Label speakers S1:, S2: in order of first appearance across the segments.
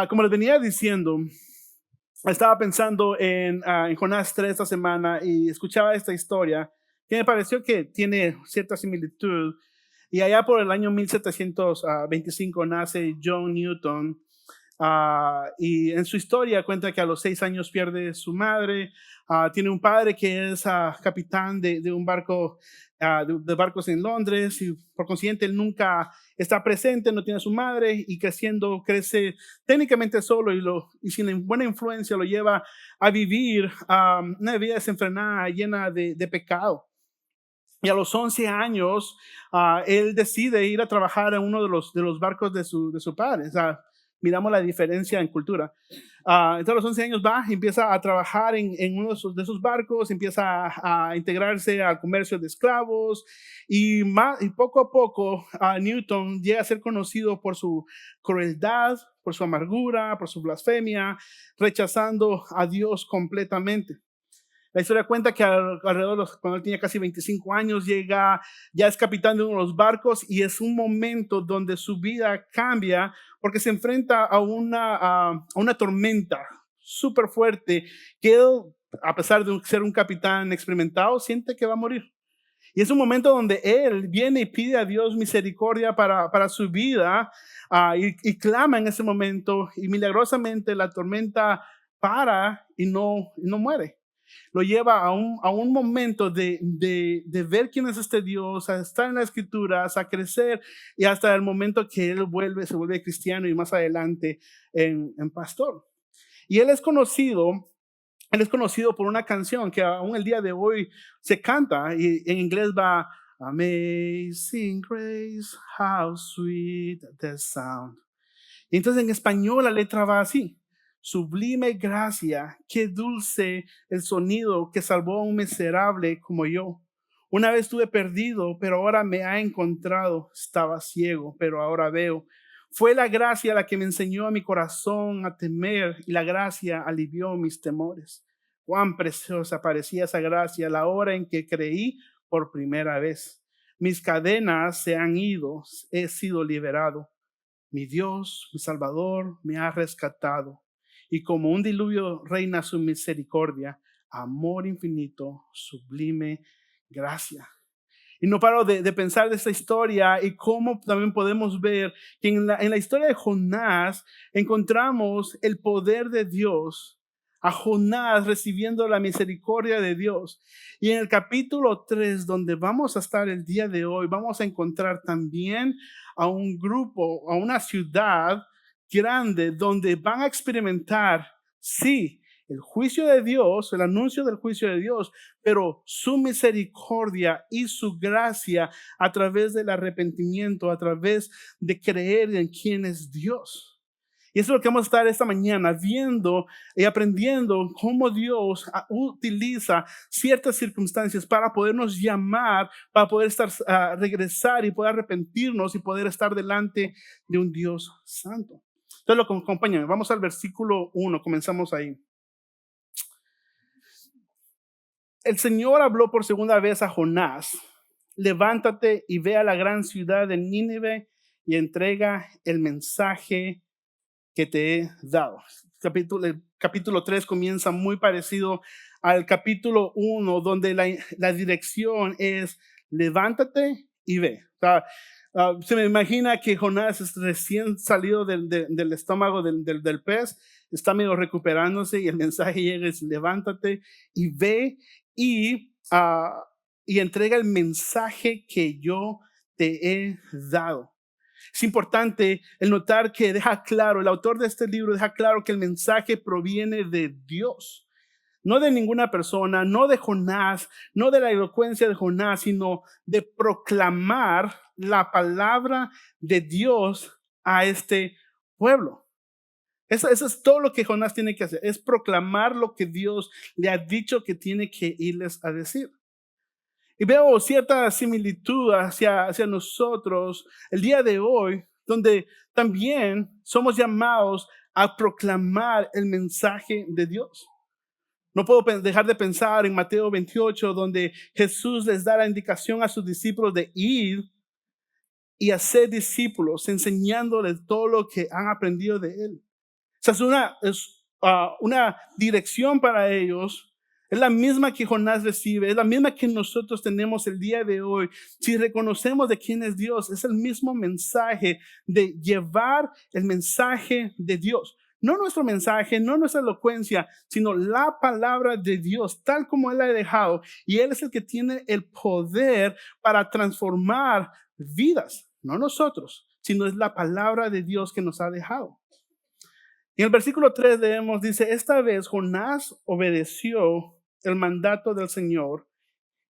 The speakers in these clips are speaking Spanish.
S1: Como les venía diciendo, estaba pensando en Jonás 3 esta semana y escuchaba esta historia que me pareció que tiene cierta similitud. Y allá por el año 1725 nace John Newton. Y en su historia cuenta que a los 6 años pierde su madre. Tiene un padre que es capitán de un barco, de barcos en Londres, y por consiguiente él nunca está presente, no tiene a su madre, y creciendo crece técnicamente solo y sin buena influencia lo lleva a vivir una vida desenfrenada, llena de pecado. Y a los 11 años, él decide ir a trabajar en uno de los barcos de su padre. O sea, miramos la diferencia en cultura. Entonces a los 11 años va y empieza a trabajar en uno de esos barcos, empieza a integrarse al comercio de esclavos y poco a poco Newton llega a ser conocido por su crueldad, por su amargura, por su blasfemia, rechazando a Dios completamente. La historia cuenta que alrededor cuando él tenía casi 25 años, llega, ya es capitán de uno de los barcos y es un momento donde su vida cambia porque se enfrenta a una tormenta súper fuerte que él, a pesar de ser un capitán experimentado, siente que va a morir. Y es un momento donde él viene y pide a Dios misericordia para su vida, y clama en ese momento y milagrosamente la tormenta para y no muere. Lo lleva a un momento de ver quién es este Dios, a estar en las escrituras, a crecer y hasta el momento que él se vuelve cristiano y más adelante en pastor. Y él es conocido por una canción que aún el día de hoy se canta y en inglés va Amazing Grace, how sweet the sound. Y entonces en español la letra va así: sublime gracia, qué dulce el sonido que salvó a un miserable como yo. Una vez estuve perdido, pero ahora me ha encontrado. Estaba ciego, pero ahora veo. Fue la gracia la que me enseñó a mi corazón a temer y la gracia alivió mis temores. Cuán preciosa parecía esa gracia la hora en que creí por primera vez. Mis cadenas se han ido, he sido liberado. Mi Dios, mi Salvador, me ha rescatado. Y como un diluvio reina su misericordia, amor infinito, sublime gracia. Y no paro de pensar de esta historia y cómo también podemos ver que en la historia de Jonás encontramos el poder de Dios, a Jonás recibiendo la misericordia de Dios. Y en el capítulo 3 donde vamos a estar el día de hoy, vamos a encontrar también a un grupo, a una ciudad grande donde van a experimentar, sí, el juicio de Dios, el anuncio del juicio de Dios, pero su misericordia y su gracia a través del arrepentimiento, a través de creer en quién es Dios. Y eso es lo que vamos a estar esta mañana viendo y aprendiendo cómo Dios utiliza ciertas circunstancias para podernos llamar, para poder regresar y poder arrepentirnos y poder estar delante de un Dios santo. Entonces, acompáñame, vamos al versículo 1, comenzamos ahí. El Señor habló por segunda vez a Jonás: levántate y ve a la gran ciudad de Nínive y entrega el mensaje que te he dado. El capítulo 3 comienza muy parecido al capítulo 1, donde la dirección es levántate y ve. O sea, se me imagina que Jonás es recién salido del estómago del pez, está medio recuperándose y el mensaje llega: es levántate y ve y, y entrega el mensaje que yo te he dado. Es importante el notar que deja claro, el autor de este libro deja claro que el mensaje proviene de Dios, no de ninguna persona, no de Jonás, no de la elocuencia de Jonás, sino de proclamar la palabra de Dios a este pueblo. Eso es todo lo que Jonás tiene que hacer, es proclamar lo que Dios le ha dicho que tiene que irles a decir. Y veo cierta similitud hacia nosotros el día de hoy, donde también somos llamados a proclamar el mensaje de Dios. No puedo dejar de pensar en Mateo 28, donde Jesús les da la indicación a sus discípulos de ir y hacer discípulos, enseñándoles todo lo que han aprendido de Él. sea, una dirección para ellos. Es la misma que Jonás recibe, es la misma que nosotros tenemos el día de hoy. Si reconocemos de quién es Dios, es el mismo mensaje de llevar el mensaje de Dios. No nuestro mensaje, no nuestra elocuencia, sino la palabra de Dios, tal como Él la ha dejado. Y Él es el que tiene el poder para transformar vidas, no nosotros, sino es la palabra de Dios que nos ha dejado. En el versículo 3 leemos, dice, esta vez Jonás obedeció el mandato del Señor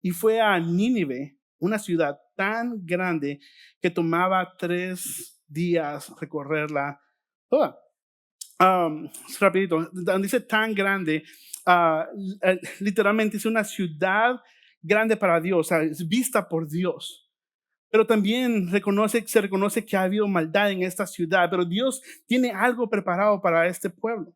S1: y fue a Nínive, una ciudad tan grande que tomaba 3 días recorrerla toda. Rapidito, dice tan grande, literalmente es una ciudad grande para Dios, o sea, es vista por Dios. Pero también se reconoce que ha habido maldad en esta ciudad, pero Dios tiene algo preparado para este pueblo.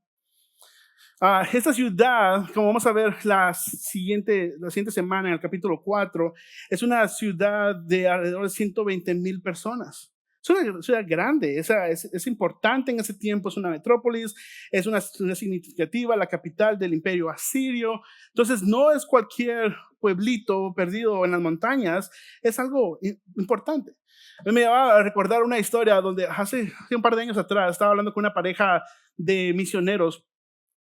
S1: Esta ciudad, como vamos a ver la siguiente semana en el capítulo 4, es una ciudad de alrededor de 120,000 personas. Es una ciudad grande, es importante en ese tiempo, es una metrópolis, es una ciudad significativa, la capital del imperio asirio. Entonces no es cualquier pueblito perdido en las montañas, es algo importante. Me va a recordar una historia donde hace un par de años atrás estaba hablando con una pareja de misioneros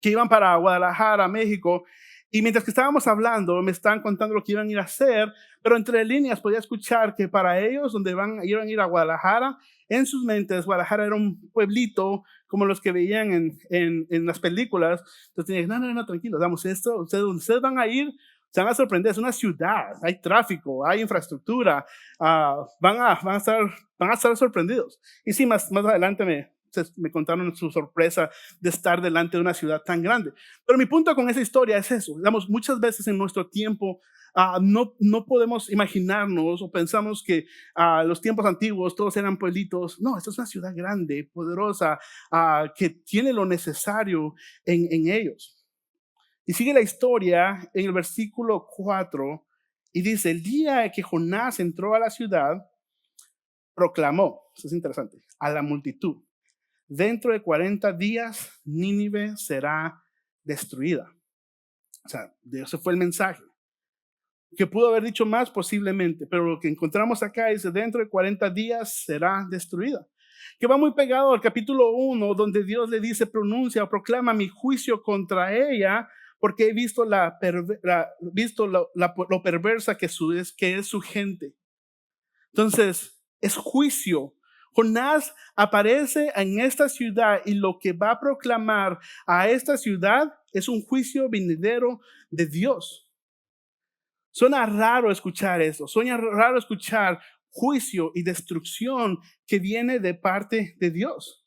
S1: que iban para Guadalajara, México, y mientras que estábamos hablando, me estaban contando lo que iban a ir a hacer, pero entre líneas podía escuchar que para ellos, donde iban a ir a Guadalajara, en sus mentes, Guadalajara era un pueblito como los que veían en las películas. Entonces tenían, no, tranquilos, damos esto, ustedes van a ir, se van a sorprender, es una ciudad, hay tráfico, hay infraestructura, van a estar sorprendidos. Y sí, más adelante me contaron su sorpresa de estar delante de una ciudad tan grande. Pero mi punto con esa historia es eso. Digamos, muchas veces en nuestro tiempo no podemos imaginarnos o pensamos que los tiempos antiguos todos eran pueblitos. No, esta es una ciudad grande, poderosa, que tiene lo necesario en ellos. Y sigue la historia en el versículo 4 y dice, el día que Jonás entró a la ciudad, proclamó, eso es interesante, a la multitud, dentro de 40 días Nínive será destruida. O sea, de eso fue el mensaje. Que pudo haber dicho más posiblemente, pero lo que encontramos acá es dentro de 40 días será destruida. Que va muy pegado al capítulo 1, donde Dios le dice, pronuncia o proclama mi juicio contra ella, porque he visto lo perversa que es su gente. Entonces, es juicio. Jonás aparece en esta ciudad y lo que va a proclamar a esta ciudad es un juicio venidero de Dios. Suena raro escuchar eso, suena raro escuchar juicio y destrucción que viene de parte de Dios.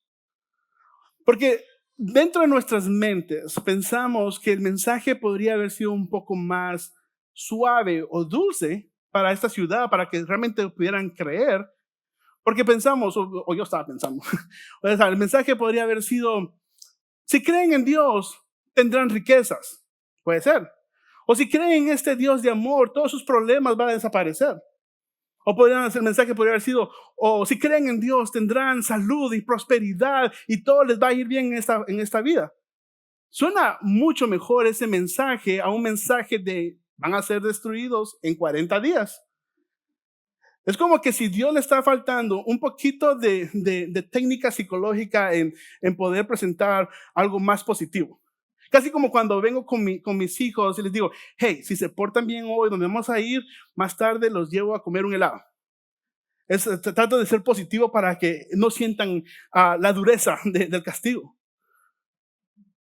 S1: Porque dentro de nuestras mentes pensamos que el mensaje podría haber sido un poco más suave o dulce para esta ciudad, para que realmente pudieran creer. Porque pensamos, o yo estaba pensando, o sea, el mensaje podría haber sido, si creen en Dios, tendrán riquezas. Puede ser. O si creen en este Dios de amor, todos sus problemas van a desaparecer. O el mensaje podría haber sido, o si creen en Dios, tendrán salud y prosperidad y todo les va a ir bien en esta vida. Suena mucho mejor ese mensaje a un mensaje de van a ser destruidos en 40 días. Es como que si Dios le está faltando un poquito de técnica psicológica en poder presentar algo más positivo. Casi como cuando vengo con mis hijos y les digo, hey, si se portan bien hoy, donde vamos a ir, más tarde los llevo a comer un helado. Trato de ser positivo para que no sientan la dureza del castigo.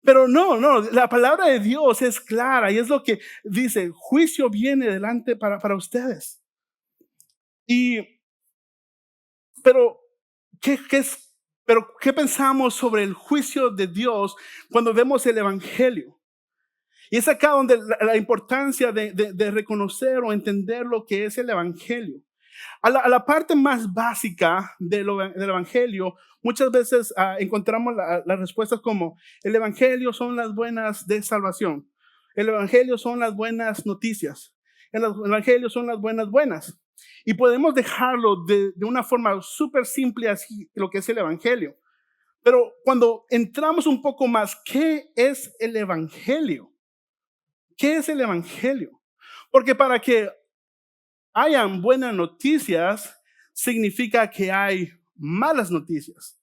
S1: Pero no, la palabra de Dios es clara y es lo que dice, juicio viene delante para ustedes. Pero, ¿qué pensamos sobre el juicio de Dios cuando vemos el Evangelio? Y es acá donde la importancia de reconocer o entender lo que es el Evangelio. A la parte más básica del Evangelio, muchas veces encontramos las respuestas como, el Evangelio son las buenas de salvación. El Evangelio son las buenas noticias. El Evangelio son las buenas. Y podemos dejarlo de una forma súper simple así, lo que es el Evangelio. Pero cuando entramos un poco más, ¿qué es el evangelio? ¿Qué es el evangelio? Porque para que hayan buenas noticias, significa que hay malas noticias.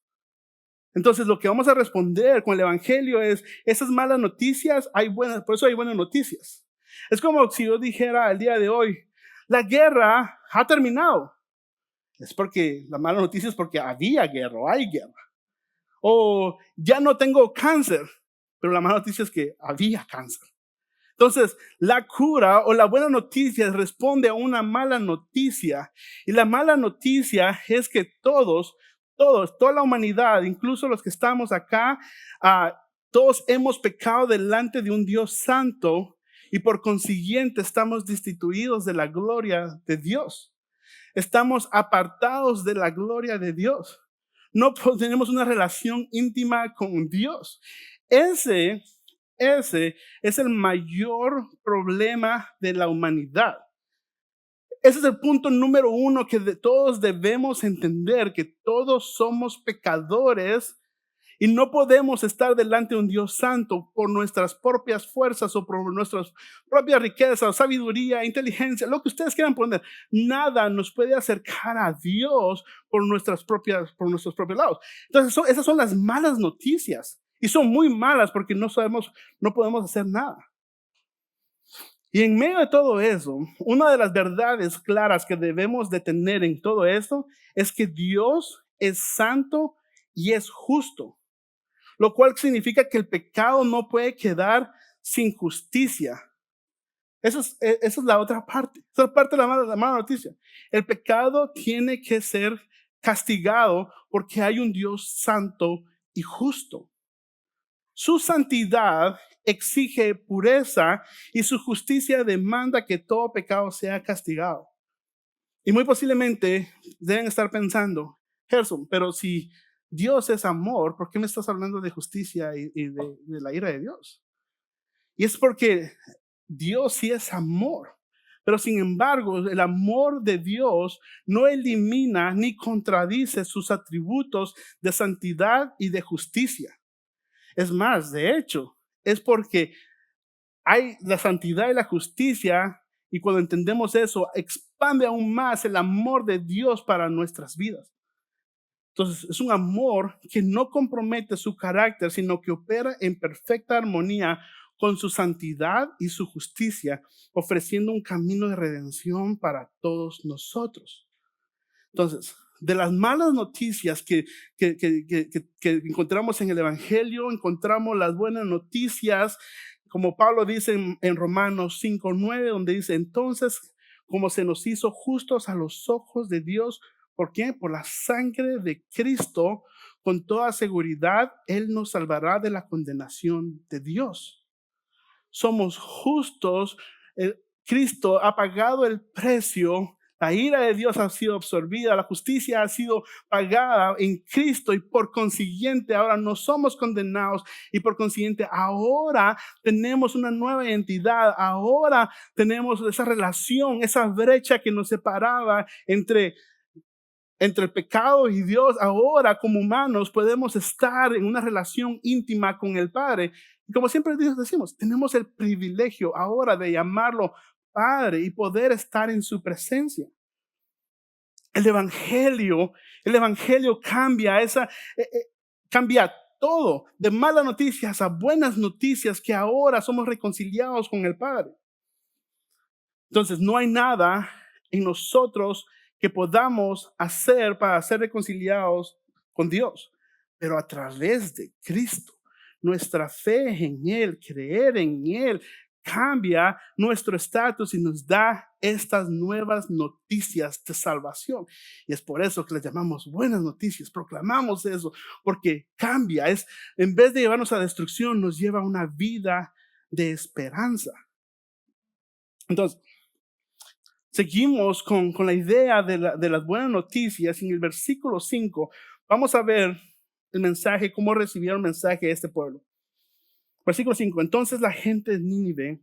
S1: Entonces, lo que vamos a responder con el evangelio es, esas malas noticias, hay buenas, por eso hay buenas noticias. Es como si yo dijera el día de hoy, la guerra ha terminado. Es porque la mala noticia es porque había guerra o hay guerra. O ya no tengo cáncer, pero la mala noticia es que había cáncer. Entonces, la cura o la buena noticia responde a una mala noticia. Y la mala noticia es que toda la humanidad, incluso los que estamos acá, todos hemos pecado delante de un Dios santo y por consiguiente estamos destituidos de la gloria de Dios. Estamos apartados de la gloria de Dios. No tenemos una relación íntima con Dios. Ese es el mayor problema de la humanidad. Ese es el punto número uno que todos debemos entender, que todos somos pecadores y no podemos estar delante de un Dios santo por nuestras propias fuerzas o por nuestras propias riquezas, sabiduría, inteligencia, lo que ustedes quieran poner. Nada nos puede acercar a Dios por nuestros propios lados. Entonces, esas son las malas noticias. Y son muy malas porque no podemos hacer nada. Y en medio de todo eso, una de las verdades claras que debemos de tener en todo esto es que Dios es santo y es justo, lo cual significa que el pecado no puede quedar sin justicia. Esa es la otra parte. Esa es parte de la mala noticia. El pecado tiene que ser castigado porque hay un Dios santo y justo. Su santidad exige pureza y su justicia demanda que todo pecado sea castigado. Y muy posiblemente deben estar pensando, Gerson, pero si Dios es amor, ¿por qué me estás hablando de justicia y de la ira de Dios? Y es porque Dios sí es amor. Pero sin embargo, el amor de Dios no elimina ni contradice sus atributos de santidad y de justicia. Es más, de hecho, es porque hay la santidad y la justicia, y cuando entendemos eso, expande aún más el amor de Dios para nuestras vidas. Entonces, es un amor que no compromete su carácter, sino que opera en perfecta armonía con su santidad y su justicia, ofreciendo un camino de redención para todos nosotros. Entonces, de las malas noticias que encontramos en el Evangelio, encontramos las buenas noticias, como Pablo dice en Romanos 5:9, donde dice, entonces, como se nos hizo justos a los ojos de Dios, ¿por qué? Por la sangre de Cristo, con toda seguridad, Él nos salvará de la condenación de Dios. Somos justos, Cristo ha pagado el precio. La ira de Dios ha sido absorbida, la justicia ha sido pagada en Cristo y por consiguiente ahora no somos condenados y por consiguiente ahora tenemos una nueva identidad, ahora tenemos esa relación, esa brecha que nos separaba entre el pecado y Dios. Ahora como humanos podemos estar en una relación íntima con el Padre. Y como siempre decimos, tenemos el privilegio ahora de llamarlo Padre y poder estar en su presencia. El evangelio cambia todo, de malas noticias a buenas noticias, que ahora somos reconciliados con el Padre. Entonces, no hay nada en nosotros que podamos hacer para ser reconciliados con Dios, pero a través de Cristo, nuestra fe en Él, creer en Él, cambia nuestro estatus y nos da estas nuevas noticias de salvación. Y es por eso que les llamamos buenas noticias, proclamamos eso, porque cambia, en vez de llevarnos a destrucción, nos lleva a una vida de esperanza. Entonces, seguimos con la idea de las buenas noticias. En el versículo 5 vamos a ver el mensaje, cómo recibieron el mensaje de este pueblo. Versículo 5, entonces la gente de Nínive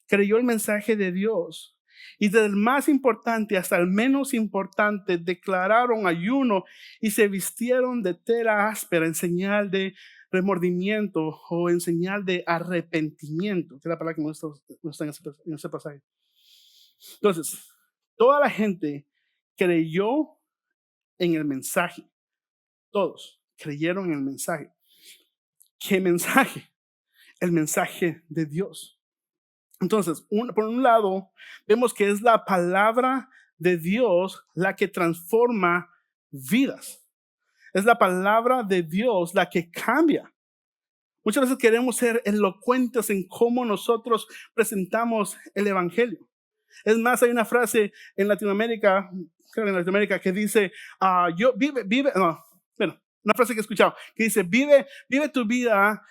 S1: creyó el mensaje de Dios Y desde el más importante hasta el menos importante declararon ayuno y se vistieron de tela áspera en señal de remordimiento o en señal de arrepentimiento, que es la palabra que no está en ese pasaje. Entonces, toda la gente creyó en el mensaje. Todos creyeron en el mensaje. ¿Qué mensaje? El mensaje de Dios. Entonces, por un lado, vemos que es la palabra de Dios la que transforma vidas. Es la palabra de Dios la que cambia. Muchas veces queremos ser elocuentes en cómo nosotros presentamos el evangelio. Es más, hay una frase en Latinoamérica, creo en Latinoamérica, que dice, una frase que he escuchado, que dice, vive tu vida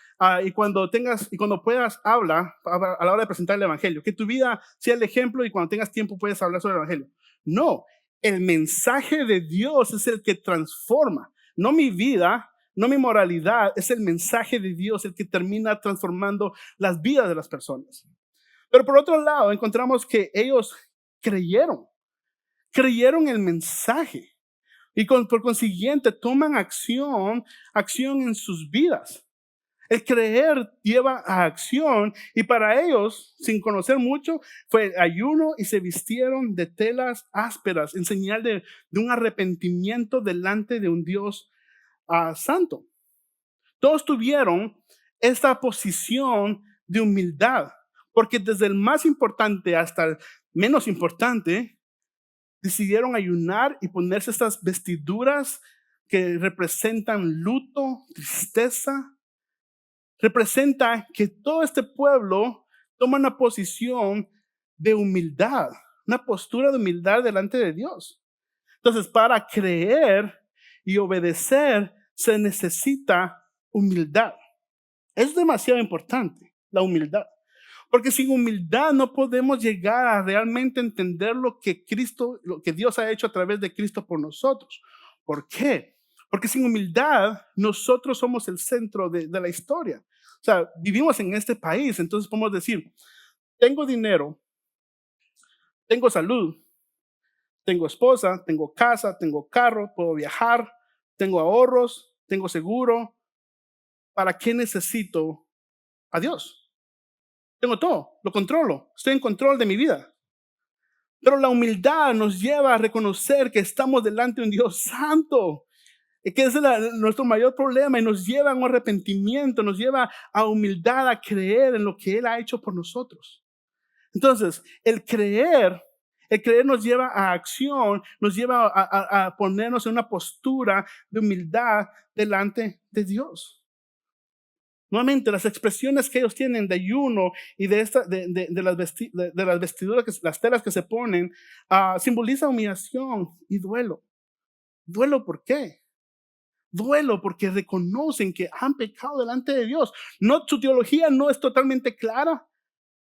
S1: y cuando puedas, habla a la hora de presentar el evangelio. Que tu vida sea el ejemplo y cuando tengas tiempo puedes hablar sobre el evangelio. No, el mensaje de Dios es el que transforma, no mi vida, no mi moralidad, es el mensaje de Dios el que termina transformando las vidas de las personas. Pero por otro lado, encontramos que ellos creyeron el mensaje y por consiguiente toman acción en sus vidas. El creer lleva a acción y para ellos, sin conocer mucho, fue ayuno y se vistieron de telas ásperas en señal de un arrepentimiento delante de un Dios santo. Todos tuvieron esta posición de humildad, porque desde el más importante hasta el menos importante, decidieron ayunar y ponerse estas vestiduras que representan luto, tristeza. Representa que todo este pueblo toma una posición de humildad, una postura de humildad delante de Dios. Entonces, para creer y obedecer se necesita humildad. Es demasiado importante la humildad, porque sin humildad no podemos llegar a realmente entender lo que Dios ha hecho a través de Cristo por nosotros. ¿Por qué? Porque sin humildad nosotros somos el centro de la historia. O sea, vivimos en este país, entonces podemos decir, tengo dinero, tengo salud, tengo esposa, tengo casa, tengo carro, puedo viajar, tengo ahorros, tengo seguro. ¿Para qué necesito a Dios? Tengo todo, lo controlo, estoy en control de mi vida. Pero la humildad nos lleva a reconocer que estamos delante de un Dios santo, que es nuestro mayor problema y nos lleva a un arrepentimiento, nos lleva a humildad, a creer en lo que Él ha hecho por nosotros. Entonces, el creer nos lleva a acción, nos lleva a ponernos en una postura de humildad delante de Dios. Nuevamente, las expresiones que ellos tienen de ayuno y de las vestiduras, las telas que se ponen, simboliza humillación y duelo. ¿Duelo por qué? Duelo porque reconocen que han pecado delante de Dios. No, su teología no es totalmente clara,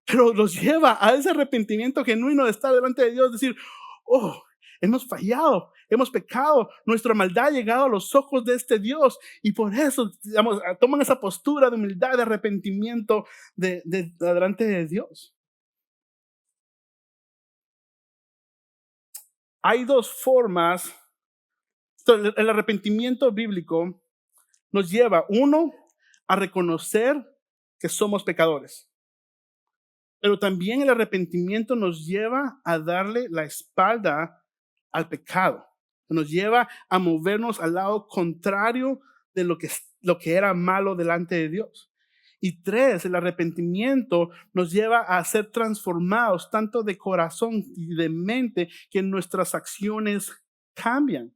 S1: pero los lleva a ese arrepentimiento genuino de estar delante de Dios, decir, oh, hemos fallado, hemos pecado, nuestra maldad ha llegado a los ojos de este Dios y por eso, digamos, toman esa postura de humildad, de arrepentimiento delante de Dios. Hay dos formas. El arrepentimiento bíblico nos lleva, uno, a reconocer que somos pecadores. Pero también el arrepentimiento nos lleva a darle la espalda al pecado. Nos lleva a movernos al lado contrario de lo que era malo delante de Dios. Y tres, el arrepentimiento nos lleva a ser transformados tanto de corazón y de mente que nuestras acciones cambian.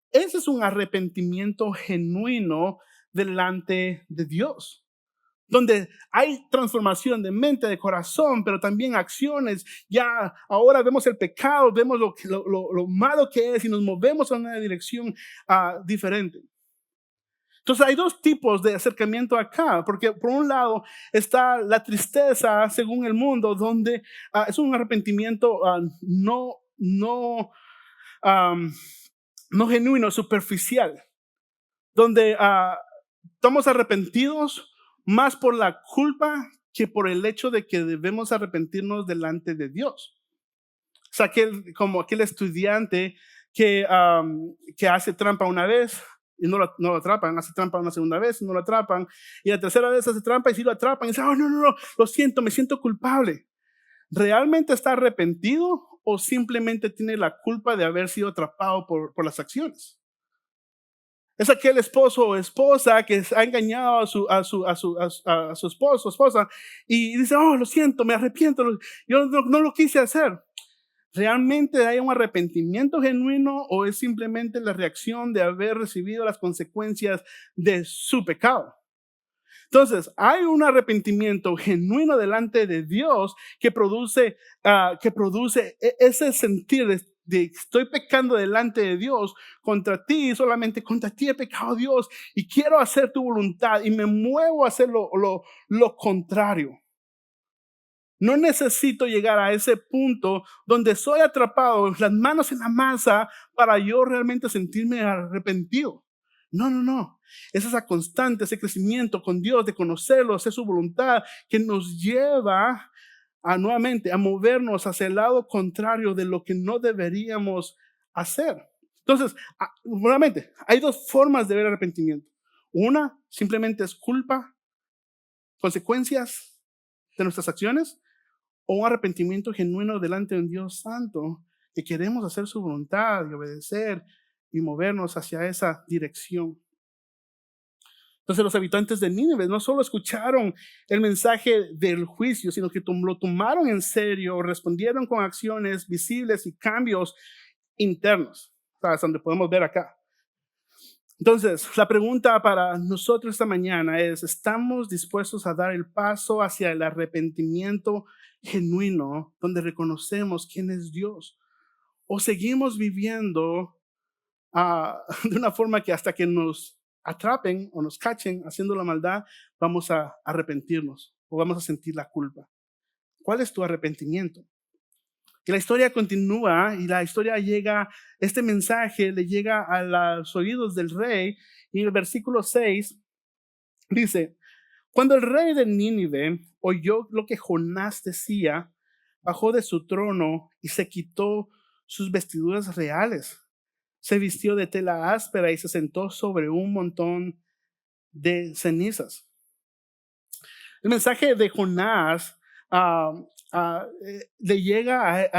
S1: Ese es un arrepentimiento genuino delante de Dios, donde hay transformación de mente, de corazón, pero también acciones. Ya ahora vemos el pecado, vemos lo malo que es y nos movemos en una dirección diferente. Entonces hay dos tipos de acercamiento acá, porque por un lado está la tristeza según el mundo, donde es un arrepentimiento no genuino, superficial, donde estamos arrepentidos más por la culpa que por el hecho de que debemos arrepentirnos delante de Dios. sea, como aquel estudiante que hace trampa una vez y no lo atrapan, hace trampa una segunda vez y no lo atrapan, y la tercera vez hace trampa y sí lo atrapan, y dice, oh, no, no, no, lo siento, me siento culpable. ¿Realmente está arrepentido o simplemente tiene la culpa de haber sido atrapado por las acciones? Es aquel esposo o esposa que ha engañado a su esposo o esposa y dice, oh, lo siento, me arrepiento, yo no lo quise hacer. ¿Realmente hay un arrepentimiento genuino o es simplemente la reacción de haber recibido las consecuencias de su pecado? Entonces, hay un arrepentimiento genuino delante de Dios que produce ese sentir de estoy pecando delante de Dios contra ti, solamente contra ti he pecado, Dios, y quiero hacer tu voluntad y me muevo a hacer lo contrario. No necesito llegar a ese punto donde soy atrapado, las manos en la masa, para yo realmente sentirme arrepentido. No, no, no. Es esa constante, ese crecimiento con Dios, de conocerlo, hacer su voluntad, que nos lleva nuevamente a movernos hacia el lado contrario de lo que no deberíamos hacer. Entonces, nuevamente, hay dos formas de ver arrepentimiento. Una, simplemente es culpa, consecuencias de nuestras acciones, o un arrepentimiento genuino delante de un Dios santo, que queremos hacer su voluntad y obedecer y movernos hacia esa dirección. Entonces los habitantes de Nínive no solo escucharon el mensaje del juicio, sino que lo tomaron en serio, respondieron con acciones visibles y cambios internos, hasta donde podemos ver acá. Entonces, la pregunta para nosotros esta mañana es, ¿estamos dispuestos a dar el paso hacia el arrepentimiento genuino, donde reconocemos quién es Dios? ¿O seguimos viviendo de una forma que hasta que nos atrapen o nos cachen haciendo la maldad, vamos a arrepentirnos o vamos a sentir la culpa? ¿Cuál es tu arrepentimiento? Y la historia continúa y la historia llega, este mensaje le llega a los oídos del rey, y en el versículo 6 dice, cuando el rey de Nínive oyó lo que Jonás decía, bajó de su trono y se quitó sus vestiduras reales, se vistió de tela áspera y se sentó sobre un montón de cenizas. El mensaje de Jonás le llega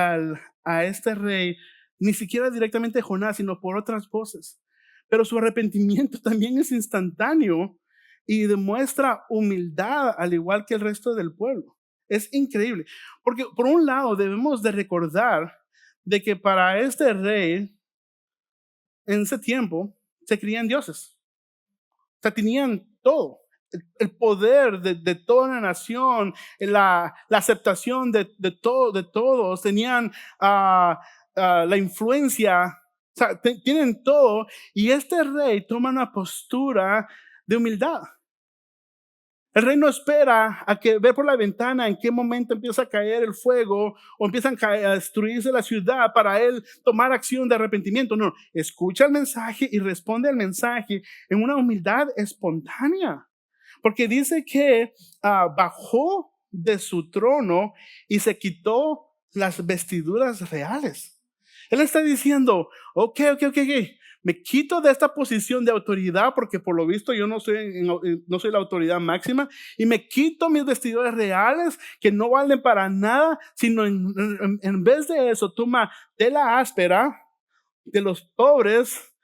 S1: a este rey, ni siquiera directamente Jonás, sino por otras voces. Pero su arrepentimiento también es instantáneo y demuestra humildad al igual que el resto del pueblo. Es increíble, porque por un lado debemos de recordar de que para este rey en ese tiempo se creían dioses. O sea, tenían todo. El poder de toda la nación, la aceptación de todos, tenían la influencia, o sea, tienen todo. Y este rey toma una postura de humildad. El rey no espera a que ve por la ventana en qué momento empieza a caer el fuego o empiezan a destruirse la ciudad para él tomar acción de arrepentimiento. No, escucha el mensaje y responde al mensaje en una humildad espontánea. Porque dice que bajó de su trono y se quitó las vestiduras reales. Él está diciendo, ok, me quito de esta posición de autoridad porque por lo visto yo no soy la autoridad máxima, y me quito mis vestiduras reales que no valen para nada, sino en vez de eso toma tela áspera de los pobres,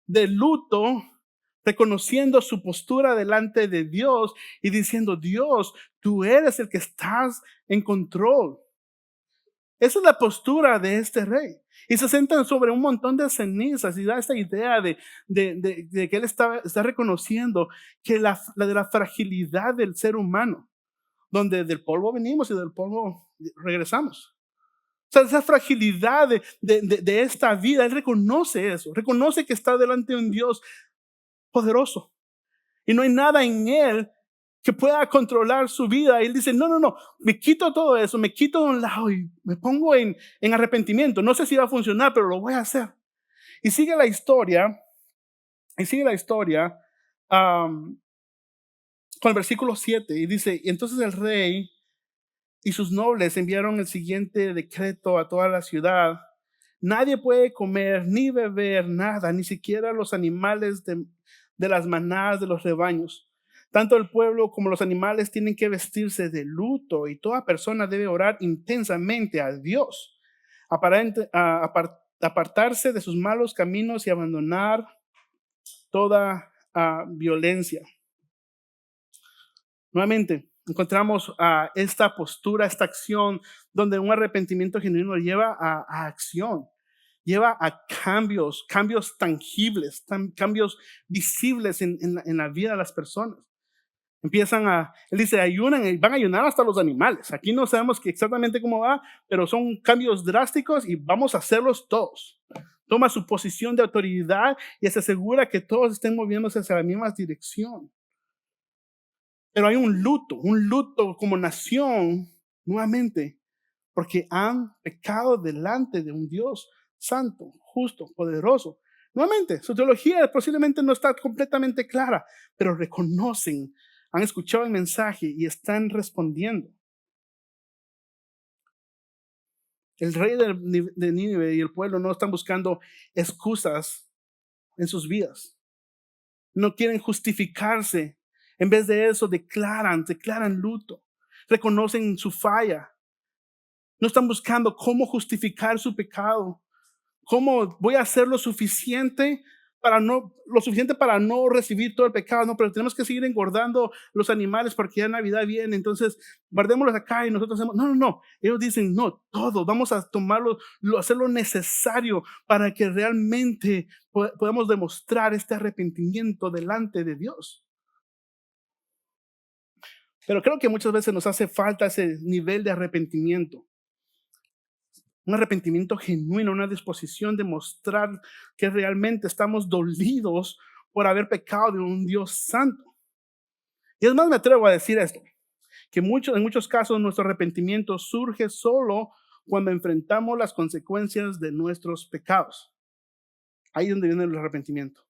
S1: de luto, reconociendo su postura delante de Dios y diciendo, Dios, tú eres el que estás en control. Esa es la postura de este rey. Y se sentan sobre un montón de cenizas y da esta idea de que él está reconociendo que de la fragilidad del ser humano, donde del polvo venimos y del polvo regresamos. O sea, esa fragilidad de esta vida, él reconoce eso, reconoce que está delante de un Dios poderoso y no hay nada en él que pueda controlar su vida. Y él dice, no, no, no, me quito todo eso, me quito de un lado y me pongo en arrepentimiento. No sé si va a funcionar, pero lo voy a hacer. Y sigue la historia, con el versículo 7 y dice, y entonces el rey y sus nobles enviaron el siguiente decreto a toda la ciudad: nadie puede comer ni beber nada, ni siquiera los animales de las manadas de los rebaños. Tanto el pueblo como los animales tienen que vestirse de luto y toda persona debe orar intensamente a Dios, apartarse de sus malos caminos y abandonar toda violencia. Nuevamente, encontramos esta postura, esta acción, donde un arrepentimiento genuino lleva a acción, lleva a cambios tangibles, cambios visibles en la vida de las personas. Él dice, ayunan y van a ayunar hasta los animales. Aquí no sabemos exactamente cómo va, pero son cambios drásticos y vamos a hacerlos todos. Toma su posición de autoridad y se asegura que todos estén moviéndose hacia la misma dirección. Pero hay un luto como nación, nuevamente, porque han pecado delante de un Dios santo, justo, poderoso. Nuevamente, su teología posiblemente no está completamente clara, pero reconocen, han escuchado el mensaje y están respondiendo. El rey de Nínive y el pueblo no están buscando excusas en sus vidas. No quieren justificarse. En vez de eso, declaran luto. Reconocen su falla. No están buscando cómo justificar su pecado. ¿Cómo voy a hacer lo suficiente para no recibir todo el pecado? No, pero tenemos que seguir engordando los animales porque ya Navidad viene. Entonces, guardémoslos acá y nosotros hacemos. No. Ellos dicen, no, todo. Vamos a tomarlo, hacer lo necesario para que realmente podamos demostrar este arrepentimiento delante de Dios. Pero creo que muchas veces nos hace falta ese nivel de arrepentimiento. Un arrepentimiento genuino, una disposición de mostrar que realmente estamos dolidos por haber pecado de un Dios santo. Y es más, me atrevo a decir esto, que en muchos casos nuestro arrepentimiento surge solo cuando enfrentamos las consecuencias de nuestros pecados. Ahí es donde viene el arrepentimiento,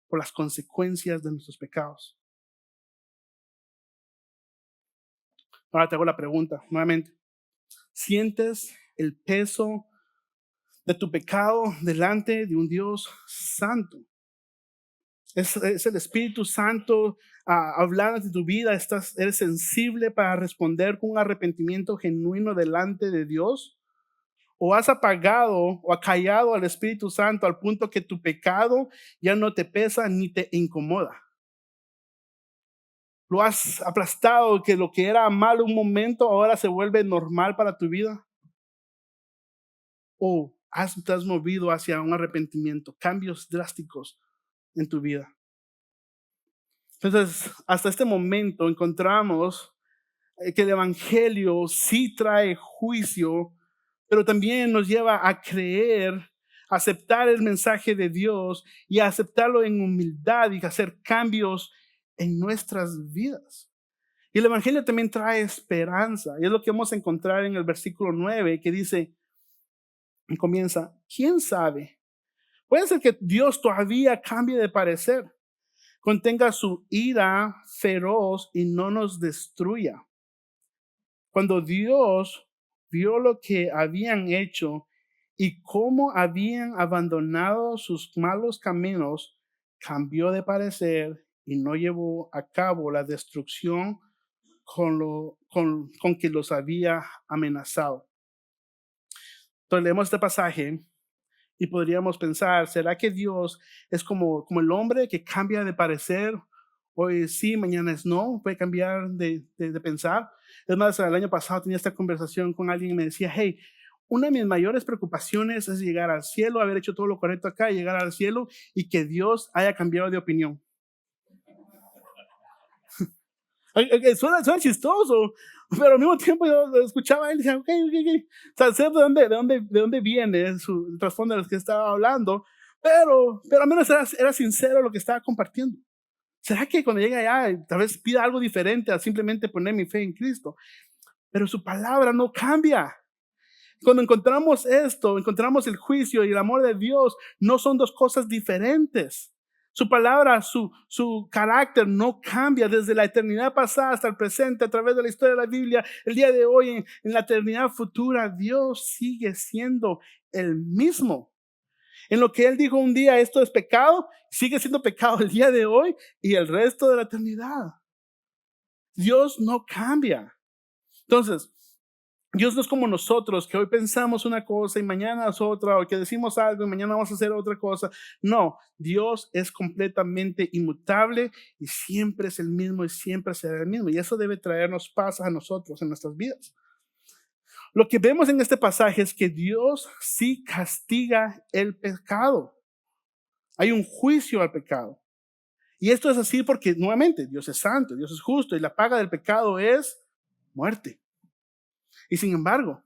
S1: por las consecuencias de nuestros pecados. Ahora te hago la pregunta nuevamente. ¿Sientes el peso de tu pecado delante de un Dios santo? Es el Espíritu Santo hablando de tu vida. ¿Eres sensible para responder con un arrepentimiento genuino delante de Dios? ¿O has apagado o acallado al Espíritu Santo al punto que tu pecado ya no te pesa ni te incomoda? ¿Lo has aplastado, que lo que era malo un momento ahora se vuelve normal para tu vida? ¿O te has movido hacia un arrepentimiento, cambios drásticos en tu vida? Entonces, hasta este momento encontramos que el Evangelio sí trae juicio, pero también nos lleva a creer, aceptar el mensaje de Dios y a aceptarlo en humildad y hacer cambios en nuestras vidas. Y el Evangelio también trae esperanza. Y es lo que vamos a encontrar en el versículo 9, que dice, y comienza, ¿quién sabe? Puede ser que Dios todavía cambie de parecer, contenga su ira feroz y no nos destruya. Cuando Dios vio lo que habían hecho y cómo habían abandonado sus malos caminos, cambió de parecer y no llevó a cabo la destrucción con que los había amenazado. Entonces leemos este pasaje y podríamos pensar, ¿será que Dios es como el hombre que cambia de parecer? Hoy sí, mañana es no, puede cambiar de pensar. Es más, el año pasado tenía esta conversación con alguien y me decía, hey, una de mis mayores preocupaciones es llegar al cielo, haber hecho todo lo correcto acá, llegar al cielo y que Dios haya cambiado de opinión. Suena chistoso, pero al mismo tiempo yo lo escuchaba y decía, ok. O sea, sé de dónde viene el trasfondo de los que estaba hablando, pero al menos era sincero lo que estaba compartiendo. ¿Será que cuando llegue allá tal vez pida algo diferente a simplemente poner mi fe en Cristo? Pero su palabra no cambia. Cuando encontramos esto, encontramos el juicio y el amor de Dios, no son dos cosas diferentes. Su palabra, su carácter no cambia desde la eternidad pasada hasta el presente, a través de la historia de la Biblia, el día de hoy, en la eternidad futura. Dios sigue siendo el mismo. En lo que Él dijo un día, esto es pecado, sigue siendo pecado el día de hoy y el resto de la eternidad. Dios no cambia. Entonces, Dios no es como nosotros, que hoy pensamos una cosa y mañana es otra, o que decimos algo y mañana vamos a hacer otra cosa. No, Dios es completamente inmutable y siempre es el mismo y siempre será el mismo. Y eso debe traernos paz a nosotros en nuestras vidas. Lo que vemos en este pasaje es que Dios sí castiga el pecado. Hay un juicio al pecado. Y esto es así porque, nuevamente, Dios es santo, Dios es justo y la paga del pecado es muerte. Y sin embargo,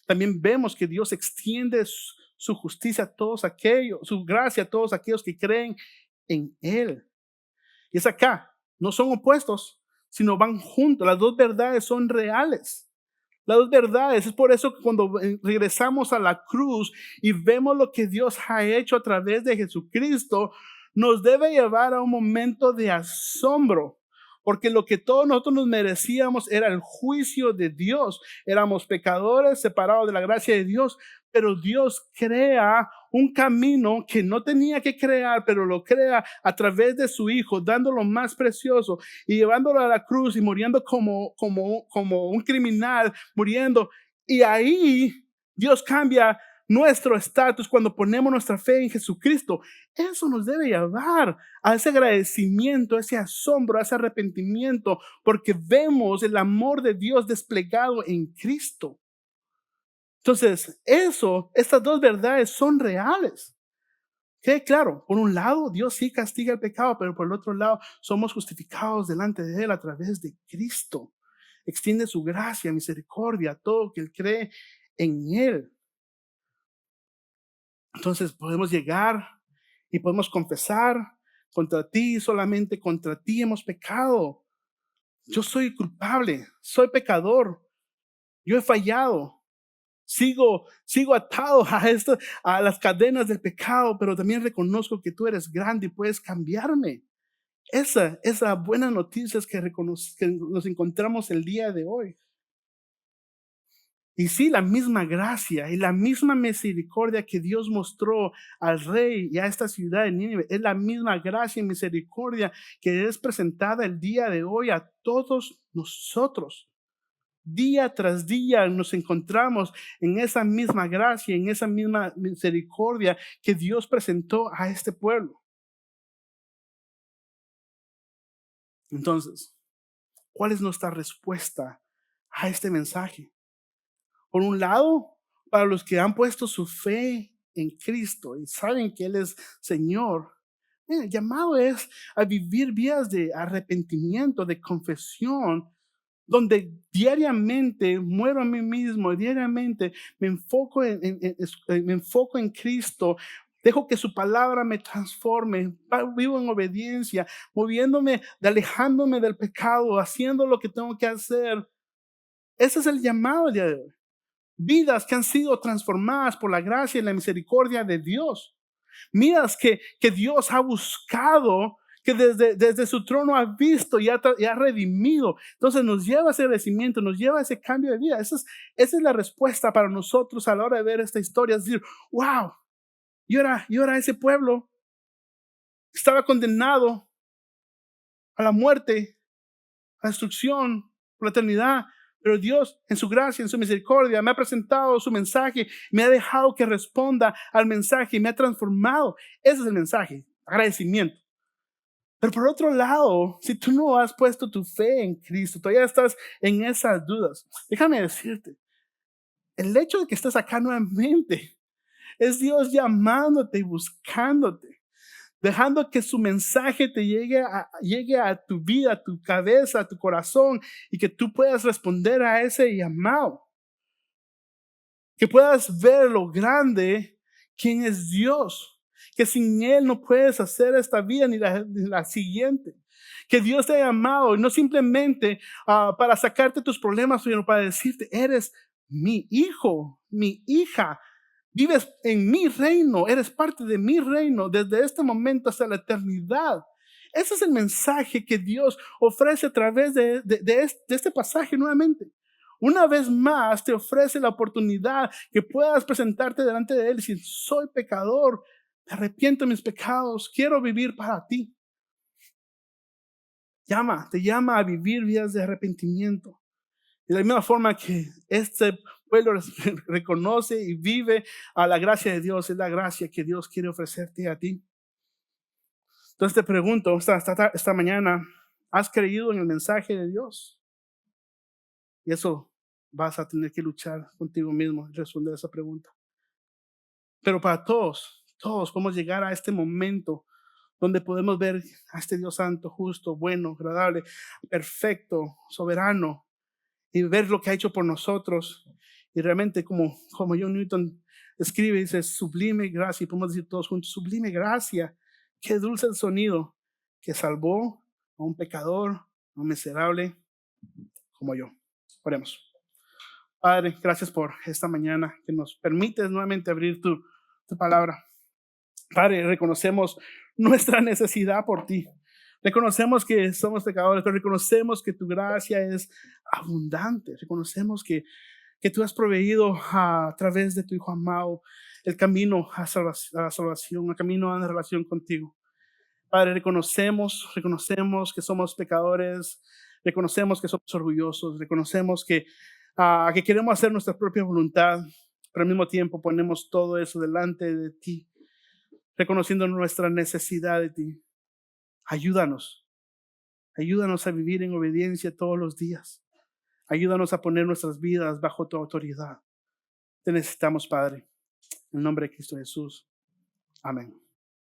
S1: también vemos que Dios extiende su justicia a todos aquellos, su gracia a todos aquellos que creen en Él. Y es acá, no son opuestos, sino van juntos. Las dos verdades son reales. Las dos verdades. Es por eso que cuando regresamos a la cruz y vemos lo que Dios ha hecho a través de Jesucristo, nos debe llevar a un momento de asombro. Porque lo que todos nosotros nos merecíamos era el juicio de Dios. Éramos pecadores separados de la gracia de Dios, pero Dios crea un camino que no tenía que crear, pero lo crea a través de su Hijo, dando lo más precioso y llevándolo a la cruz y muriendo como un criminal, muriendo. Y ahí Dios cambia nuestro estatus cuando ponemos nuestra fe en Jesucristo. Eso nos debe llevar a ese agradecimiento, a ese asombro, a ese arrepentimiento, porque vemos el amor de Dios desplegado en Cristo. Entonces, estas dos verdades son reales. Que claro, por un lado, Dios sí castiga el pecado, pero por el otro lado, somos justificados delante de Él a través de Cristo. Extiende su gracia, misericordia a todo que Él cree en Él. Entonces podemos llegar y podemos confesar: contra ti, solamente contra ti hemos pecado. Yo soy culpable, soy pecador, yo he fallado. Sigo atado a las cadenas del pecado, pero también reconozco que tú eres grande y puedes cambiarme. Esa es la buena noticia que nos encontramos el día de hoy. Y sí, la misma gracia y la misma misericordia que Dios mostró al rey y a esta ciudad de Nínive es la misma gracia y misericordia que es presentada el día de hoy a todos nosotros. Día tras día nos encontramos en esa misma gracia, en esa misma misericordia que Dios presentó a este pueblo. Entonces, ¿cuál es nuestra respuesta a este mensaje? Por un lado, para los que han puesto su fe en Cristo y saben que Él es Señor, el llamado es a vivir vidas de arrepentimiento, de confesión, donde diariamente muero a mí mismo, diariamente me enfoco en Cristo, dejo que su palabra me transforme, vivo en obediencia, moviéndome, alejándome del pecado, haciendo lo que tengo que hacer. Ese es el llamado el día de hoy. Vidas que han sido transformadas por la gracia y la misericordia de Dios. Vidas que Dios ha buscado, que desde su trono ha visto y ha redimido. Entonces nos lleva a ese crecimiento, nos lleva a ese cambio de vida. Esa es la respuesta para nosotros a la hora de ver esta historia. Es decir, wow, yo era ese pueblo. Estaba condenado a la muerte, a la destrucción, por la eternidad. Pero Dios, en su gracia, en su misericordia, me ha presentado su mensaje, me ha dejado que responda al mensaje y me ha transformado. Ese es el mensaje, agradecimiento. Pero por otro lado, si tú no has puesto tu fe en Cristo, todavía estás en esas dudas, déjame decirte, el hecho de que estés acá nuevamente es Dios llamándote y buscándote, dejando que su mensaje te llegue a tu vida, a tu cabeza, a tu corazón, y que tú puedas responder a ese llamado. Que puedas ver lo grande, quién es Dios. Que sin Él no puedes hacer esta vida ni la siguiente. Que Dios te ha llamado, no simplemente para sacarte tus problemas, sino para decirte: eres mi hijo, mi hija. Vives en mi reino, eres parte de mi reino desde este momento hasta la eternidad. Ese es el mensaje que Dios ofrece a través de este pasaje nuevamente. Una vez más te ofrece la oportunidad que puedas presentarte delante de Él y decir, soy pecador, me arrepiento de mis pecados, quiero vivir para ti. Te llama a vivir vidas de arrepentimiento. De la misma forma que este pueblo reconoce y vive a la gracia de Dios, es la gracia que Dios quiere ofrecerte a ti. Entonces te pregunto, esta mañana, ¿has creído en el mensaje de Dios? Y eso vas a tener que luchar contigo mismo y responder esa pregunta. Pero para todos podemos llegar a este momento donde podemos ver a este Dios santo, justo, bueno, agradable, perfecto, soberano, y ver lo que ha hecho por nosotros. Y realmente como John Newton escribe, dice, sublime gracia, y podemos decir todos juntos, sublime gracia, qué dulce el sonido que salvó a un pecador, a un miserable como yo. Oremos. Padre, gracias por esta mañana que nos permites nuevamente abrir tu palabra. Padre, reconocemos nuestra necesidad por ti. Reconocemos que somos pecadores, pero reconocemos que tu gracia es abundante. Reconocemos que tú has proveído a través de tu Hijo amado el camino a la salvación, el camino a la relación contigo. Padre, reconocemos que somos pecadores, reconocemos que somos orgullosos, reconocemos que queremos hacer nuestra propia voluntad, pero al mismo tiempo ponemos todo eso delante de ti, reconociendo nuestra necesidad de ti. Ayúdanos a vivir en obediencia todos los días. Ayúdanos a poner nuestras vidas bajo tu autoridad. Te necesitamos, Padre. En el nombre de Cristo Jesús. Amén.